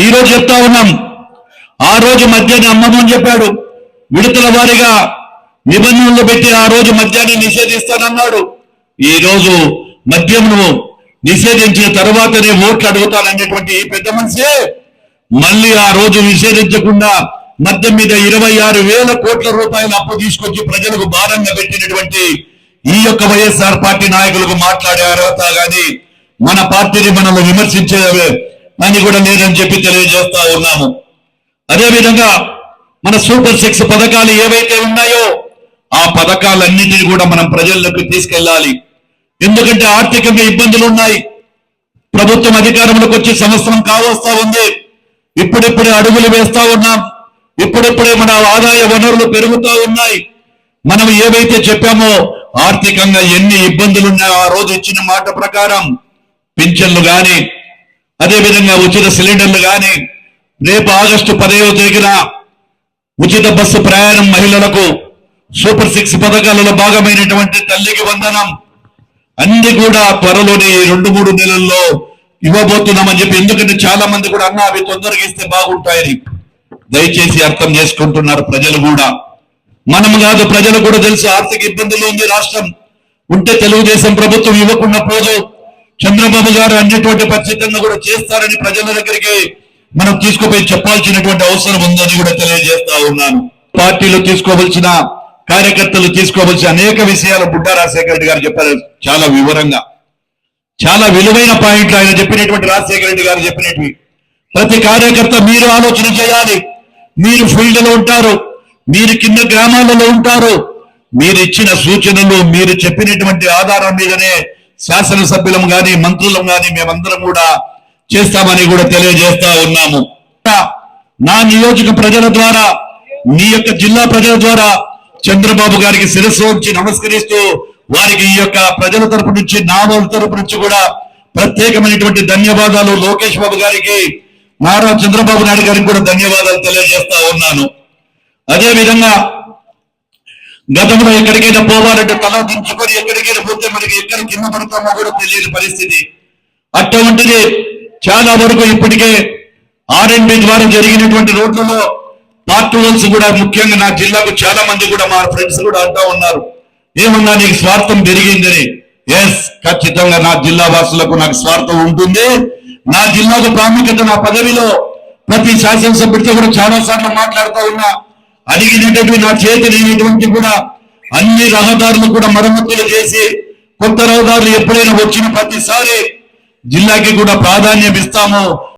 ఈ రోజు చెప్తా ఉన్నాం, ఆ రోజు మద్యాన్ని అమ్మమని చెప్పాడు, విడతల వారీగా నిబంధనలు పెట్టి ఆ రోజు మద్యాన్ని నిషేధిస్తానన్నాడు. ఈ రోజు మద్యంను నిషేధించిన తర్వాతనే ఓట్లు అడుగుతాననేటువంటి పెద్ద మనిషే మళ్ళీ ఆ రోజు నిషేధించకుండా మద్యం మీద 26,000 కోట్ల రూపాయల అప్పు తీసుకొచ్చి ప్రజలకు భారంగా పెట్టినటువంటి ఈ యొక్క వైఎస్ఆర్ పార్టీ నాయకులకు మాట్లాడే అర్హత కానీ మన పార్టీని మనల్ని విమర్శించే అని కూడా లేదని చెప్పి తెలియజేస్తా ఉన్నాము. అదేవిధంగా మన సూపర్ 6 పథకాలు ఏవైతే ఉన్నాయో ఆ పథకాలన్నింటినీ కూడా మనం ప్రజల్లోకి తీసుకెళ్ళాలి. ఎందుకంటే ఆర్థికంగా ఇబ్బందులు ఉన్నాయి. ప్రభుత్వం అధికారంలోకి వచ్చి సంవత్సరం కావస్తా ఉంది. ఇప్పుడిప్పుడే అడుగులు వేస్తా ఉన్నాం. ఇప్పుడిప్పుడే మన ఆదాయ వనరులు పెరుగుతూ ఉన్నాయి. మనం ఏవైతే చెప్పామో ఆర్థికంగా ఎన్ని ఇబ్బందులు ఉన్నాయో ఆ రోజు ఇచ్చిన మాట ప్రకారం పింఛన్లు కానీ, అదేవిధంగా ఉచిత సిలిండర్లు కానీ, రేపు ఆగస్టు 10వ తేదీన ఉచిత బస్సు ప్రయాణం మహిళలకు, సూపర్ 6 పథకాలలో భాగమైనటువంటి తల్లికి వందనం అన్ని కూడా త్వరలోనే 2-3 నెలల్లో ఇవ్వబోతున్నామని చెప్పి, ఎందుకంటే చాలా మంది కూడా అన్న అవి తొందరగా ఇస్తే బాగుంటాయని దయచేసి అర్థం చేసుకుంటున్నారు ప్రజలు కూడా. మనం కాదు, ప్రజలు కూడా తెలుసు ఆర్థిక ఇబ్బందులు ఉంది రాష్ట్రం. ఉంటే తెలుగుదేశం ప్రభుత్వం ఇవ్వకుండా పోదు. చంద్రబాబు గారు అన్నిటువంటి ఖచ్చితంగా కూడా చేస్తారని ప్రజల దగ్గరికి మనం తీసుకుపోయి చెప్పాల్సినటువంటి అవసరం ఉందని కూడా తెలియజేస్తా ఉన్నాను. పార్టీలు తీసుకోవాల్సిన, కార్యకర్తలు తీసుకోవాల్సిన అనేక విషయాలు బుడ్డా రాజశేఖర రెడ్డి గారు చెప్పారు. చాలా వివరంగా, చాలా విలువైన పాయింట్లు ఆయన చెప్పినటువంటి రాజశేఖర రెడ్డి గారు చెప్పినవి. ప్రతి కార్యకర్త మీరు ఆలోచన చేయాలి. మీరు ఫీల్డ్ లో ఉంటారు, మీరు కింద గ్రామాలలో ఉంటారు. మీరు ఇచ్చిన సూచనలు, మీరు చెప్పినటువంటి ఆధారం మీదనే శాసనసభ్యులం కానీ మంత్రులం కానీ మేమందరం కూడా చేస్తామని కూడా తెలియజేస్తా ఉన్నాము. నా నియోజక ప్రజల ద్వారా, మీ యొక్క జిల్లా ప్రజల ద్వారా చంద్రబాబు గారికి శిరస్సు ఉంచి నమస్కరిస్తూ వారికి ఈ యొక్క ప్రజల తరపు నుంచి, నా తరపు నుంచి కూడా ప్రత్యేకమైనటువంటి ధన్యవాదాలు. లోకేష్ బాబు గారికి, నారా చంద్రబాబు నాయుడు గారికి కూడా ధన్యవాదాలు తెలియజేస్తా ఉన్నాను. అదేవిధంగా గతంలో ఎక్కడికైనా పోవాలంటే తల దించుకొని ఎక్కడికైనా పోతే మనకి ఎక్కడ కింద పడతామో కూడా తెలియని పరిస్థితి. అటువంటిది చాలా వరకు ఇప్పటికే R&B ద్వారా జరిగినటువంటి రోడ్లలో పార్ట్ హోల్స్ కూడా, ముఖ్యంగా నా జిల్లాకు చాలా మంది కూడా మా ఫ్రెండ్స్ కూడా అంటా ఉన్నారు, ఏమన్నా నీకు స్వార్థం పెరిగిందని. ఎస్, ఖచ్చితంగా నా జిల్లా వాసులకు నాకు స్వార్థం ఉంటుంది. నా జిల్లాకు ప్రాముఖ్యత, నా పదవిలో ప్రతి శాసనసభ్యుడితో కూడా చాలా సార్లు మాట్లాడుతూ ఉన్నా. అడిగినటువంటి నా చేతి లేనటువంటి కూడా అన్ని రహదారులు కూడా మరమ్మతులు చేసి, కొత్త రహదారులు ఎప్పుడైనా వచ్చిన ప్రతిసారి జిల్లాకి కూడా ప్రాధాన్యం ఇస్తాము.